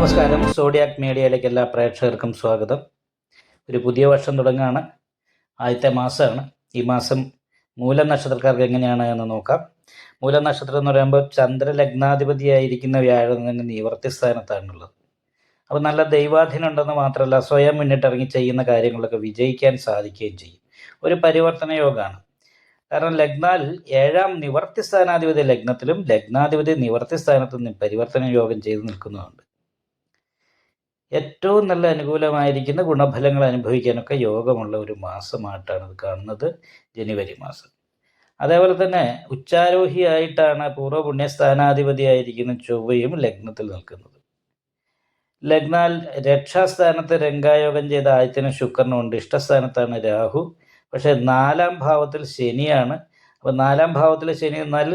നമസ്കാരം. സോഡിയാക് മീഡിയയിലേക്ക് എല്ലാ പ്രേക്ഷകർക്കും സ്വാഗതം. ഒരു പുതിയ വർഷം തുടങ്ങുകയാണ്. ആദ്യത്തെ മാസമാണ്. ഈ മാസം മൂലം നക്ഷത്രക്കാർക്ക് എങ്ങനെയാണ് എന്ന് നോക്കാം. മൂലം നക്ഷത്രം എന്ന് പറയുമ്പോൾ ചന്ദ്രലഗ്നാധിപതിയായിരിക്കുന്ന വ്യാഴം തന്നെ നിവർത്തി സ്ഥാനത്താണുള്ളത്. അപ്പോൾ നല്ല ദൈവാധീനം ഉണ്ടെന്ന് മാത്രമല്ല, സ്വയം മുന്നിട്ടിറങ്ങി ചെയ്യുന്ന കാര്യങ്ങളൊക്കെ വിജയിക്കാൻ സാധിക്കുകയും ചെയ്യും. ഒരു പരിവർത്തന യോഗമാണ്. കാരണം ലഗ്നാൽ ഏഴാം നിവർത്തി സ്ഥാനാധിപതി ലഗ്നത്തിലും ലഗ്നാധിപതി നിവർത്തി സ്ഥാനത്തും പരിവർത്തന യോഗം ചെയ്തു നിൽക്കുന്നുണ്ട്. ഏറ്റവും നല്ല അനുകൂലമായിരിക്കുന്ന ഗുണഫലങ്ങൾ അനുഭവിക്കാനൊക്കെ യോഗമുള്ള ഒരു മാസമായിട്ടാണ് ഇത് കാണുന്നത്, ജനുവരി മാസം. അതേപോലെ തന്നെ ഉച്ചാരോഹിയായിട്ടാണ് പൂർവ്വ പുണ്യസ്ഥാനാധിപതിയായിരിക്കുന്ന ചൊവ്വയും ലഗ്നത്തിൽ നിൽക്കുന്നത്. ലഗ്നാൽ രക്ഷാസ്ഥാനത്ത് രംഗായോഗം ചെയ്ത ആദിത്യനും ശുക്രനും ഉണ്ട്. ഇഷ്ടസ്ഥാനത്താണ് രാഹു. പക്ഷേ 4-ാം ഭാവത്തിൽ ശനിയാണ്. അപ്പോൾ 4-ാം ഭാവത്തിൽ ശനി എന്നാൽ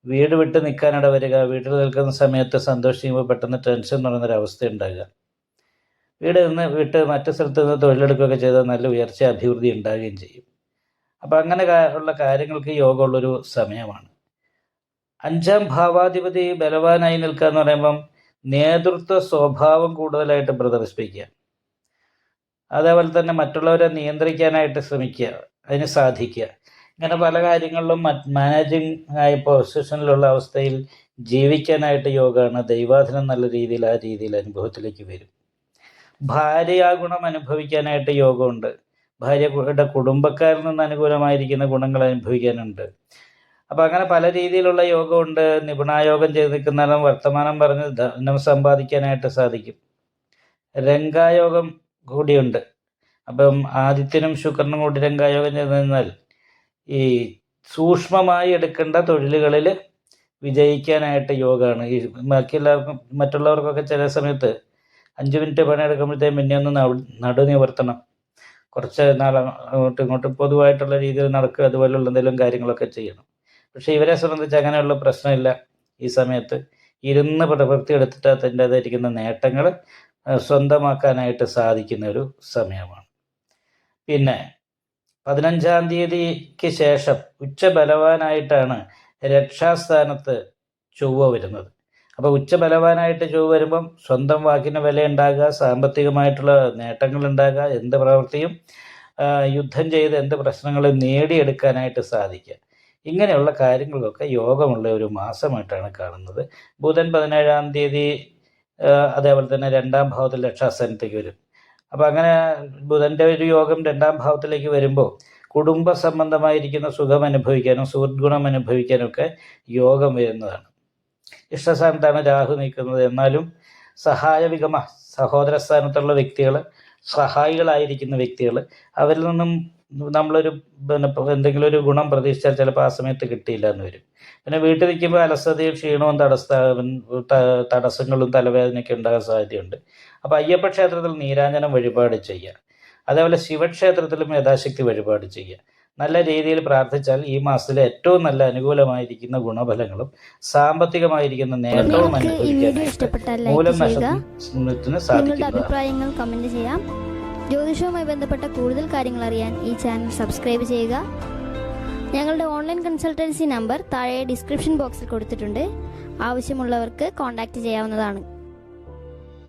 വീട് വിട്ട് നിൽക്കാനിട വരിക, വീട്ടിൽ നിൽക്കുന്ന സമയത്ത് സന്തോഷിക്കുമ്പോൾ പെട്ടെന്ന് ടെൻഷൻ എന്ന് പറയുന്നൊരവസ്ഥ ഉണ്ടാകുക, വീട് നിന്ന് വിട്ട് മറ്റു സ്ഥലത്ത് നിന്ന് തൊഴിലെടുക്കുകയൊക്കെ ചെയ്താൽ നല്ല ഉയർച്ച അഭിവൃദ്ധി ഉണ്ടാകുകയും ചെയ്യും. അപ്പോൾ അങ്ങനെ ഉള്ള കാര്യങ്ങൾക്ക് യോഗമുള്ളൊരു സമയമാണ്. 5-ാം ഭാവാധിപതി ബലവാനായി നിൽക്കുക എന്ന് പറയുമ്പം നേതൃത്വ സ്വഭാവം കൂടുതലായിട്ട് പ്രദർശിപ്പിക്കുക, അതേപോലെ തന്നെ മറ്റുള്ളവരെ നിയന്ത്രിക്കാനായിട്ട് ശ്രമിക്കുക, അതിന് സാധിക്കുക. ഇങ്ങനെ പല കാര്യങ്ങളിലും മാനേജിങ് ആയ പൊസിഷനിലുള്ള അവസ്ഥയിൽ ജീവിക്കാനായിട്ട് യോഗമാണ്. ദൈവാധീനം നല്ല രീതിയിൽ ആ രീതിയിൽ അനുഭവത്തിലേക്ക് വരും. ഭാര്യാഗുണം അനുഭവിക്കാനായിട്ട് യോഗമുണ്ട്. ഭാര്യയുടെ കുടുംബക്കാരിൽ നിന്ന് അനുകൂലമായിരിക്കുന്ന ഗുണങ്ങൾ അനുഭവിക്കാനുണ്ട്. അപ്പം അങ്ങനെ പല രീതിയിലുള്ള യോഗമുണ്ട്. നിപുണായോഗം ചെയ്ത് നിൽക്കുന്നതും വർത്തമാനം പറഞ്ഞ് ധനം സമ്പാദിക്കാനായിട്ട് സാധിക്കും. രംഗായോഗം കൂടിയുണ്ട്. അപ്പം ആദിത്യനും ശുക്രനും കൂടി രംഗായോഗം ചെയ്ത് നിന്നാൽ ഈ സൂക്ഷ്മമായി എടുക്കേണ്ട തൊഴിലുകളിൽ വിജയിക്കാനായിട്ട് യോഗമാണ്. ഈ മറ്റുള്ളവർക്കൊക്കെ ചില സമയത്ത് 5 മിനിറ്റ് പണിയെടുക്കുമ്പോഴത്തേക്കും പിന്നെ ഒന്ന് നടുനിവർത്തണം, കുറച്ച് നാൾ അങ്ങോട്ടും ഇങ്ങോട്ടും പൊതുവായിട്ടുള്ള രീതിയിൽ നടക്കുക, അതുപോലുള്ള എന്തെങ്കിലും കാര്യങ്ങളൊക്കെ ചെയ്യണം. പക്ഷേ ഇവരെ സംബന്ധിച്ച് അങ്ങനെയുള്ള പ്രശ്നമില്ല. ഈ സമയത്ത് ഇരുന്ന് പ്രവൃത്തി എടുത്തിട്ട് അതിൻ്റേതായിരിക്കുന്ന നേട്ടങ്ങൾ സ്വന്തമാക്കാനായിട്ട് സാധിക്കുന്ന ഒരു സമയമാണ്. പിന്നെ 15-ാം തീയതിക്ക് ശേഷം ഉച്ചബലവാനായിട്ടാണ് രക്ഷാസ്ഥാനത്ത് ചൊവ്വ വരുന്നത്. അപ്പോൾ ഉച്ചബലവാനായിട്ട് ചൊവ്വ വരുമ്പം സ്വന്തം വാക്കിന് വില ഉണ്ടാകുക, സാമ്പത്തികമായിട്ടുള്ള നേട്ടങ്ങൾ ഉണ്ടാകുക, എന്ത് പ്രവൃത്തിയും യുദ്ധം ചെയ്ത് എന്ത് പ്രശ്നങ്ങളും നേടിയെടുക്കാനായിട്ട് സാധിക്കുക. ഇങ്ങനെയുള്ള കാര്യങ്ങളൊക്കെ യോഗമുള്ള ഒരു മാസമായിട്ടാണ് കാണുന്നത്. ബുധൻ 17-ാം തീയതി അതേപോലെ തന്നെ 2-ാം ഭാവത്തിൽ രക്ഷാസ്ഥാനത്തേക്ക് വരും. അപ്പോൾ അങ്ങനെ ബുധൻ്റെ ഒരു യോഗം 2-ാം ഭാവത്തിലേക്ക് വരുമ്പോൾ കുടുംബ സംബന്ധമായിരിക്കുന്ന സുഖം അനുഭവിക്കാനും സുഹൃദ്ഗുണം അനുഭവിക്കാനും ഒക്കെ യോഗം വരുന്നതാണ്. ഇഷ്ടസ്ഥാനത്താണ് രാഹു നിൽക്കുന്നത്. എന്നാലും സഹോദര സ്ഥാനത്തുള്ള വ്യക്തികൾ, സഹായികളായിരിക്കുന്ന വ്യക്തികൾ, അവരിൽ നിന്നും നമ്മളൊരു എന്തെങ്കിലും ഒരു ഗുണം പ്രതീക്ഷിച്ചാൽ ചിലപ്പോൾ ആ സമയത്ത് കിട്ടിയില്ല എന്ന് വരും. പിന്നെ വീട്ടിൽ നിൽക്കുമ്പോൾ അലസതയും ക്ഷീണവും തടസ്സങ്ങളും തലവേദനയൊക്കെ ഉണ്ടാകാൻ സാധ്യതയുണ്ട്. അപ്പോൾ അയ്യപ്പ ക്ഷേത്രത്തിൽ നീരാഞ്ജനം വഴിപാട് ചെയ്യുക, അതേപോലെ ശിവക്ഷേത്രത്തിലും യഥാശക്തി വഴിപാട് ചെയ്യുക. നല്ല രീതിയിൽ പ്രാർത്ഥിച്ചാൽ ഈ മാസത്തിലെ ഏറ്റവും നല്ല അനുകൂലമായിരിക്കുന്ന ഗുണഫലങ്ങളും സാമ്പത്തികമായിരിക്കുന്ന നേട്ടവും അനുഭവിക്കാൻ മൂലം നക്ഷത്രത്തിന് സാധിക്കും. അഭിപ്രായങ്ങൾ കമന്റ് ചെയ്യാം. ജ്യോതിഷവുമായി ബന്ധപ്പെട്ട കൂടുതൽ കാര്യങ്ങൾ അറിയാൻ ഈ ചാനൽ സബ്സ്ക്രൈബ് ചെയ്യുക. ഞങ്ങളുടെ ഓൺലൈൻ കൺസൾട്ടൻസി നമ്പർ താഴെ ഡിസ്ക്രിപ്ഷൻ ബോക്സിൽ കൊടുത്തിട്ടുണ്ട്. ആവശ്യമുള്ളവർക്ക് കോൺടാക്റ്റ് ചെയ്യാവുന്നതാണ്.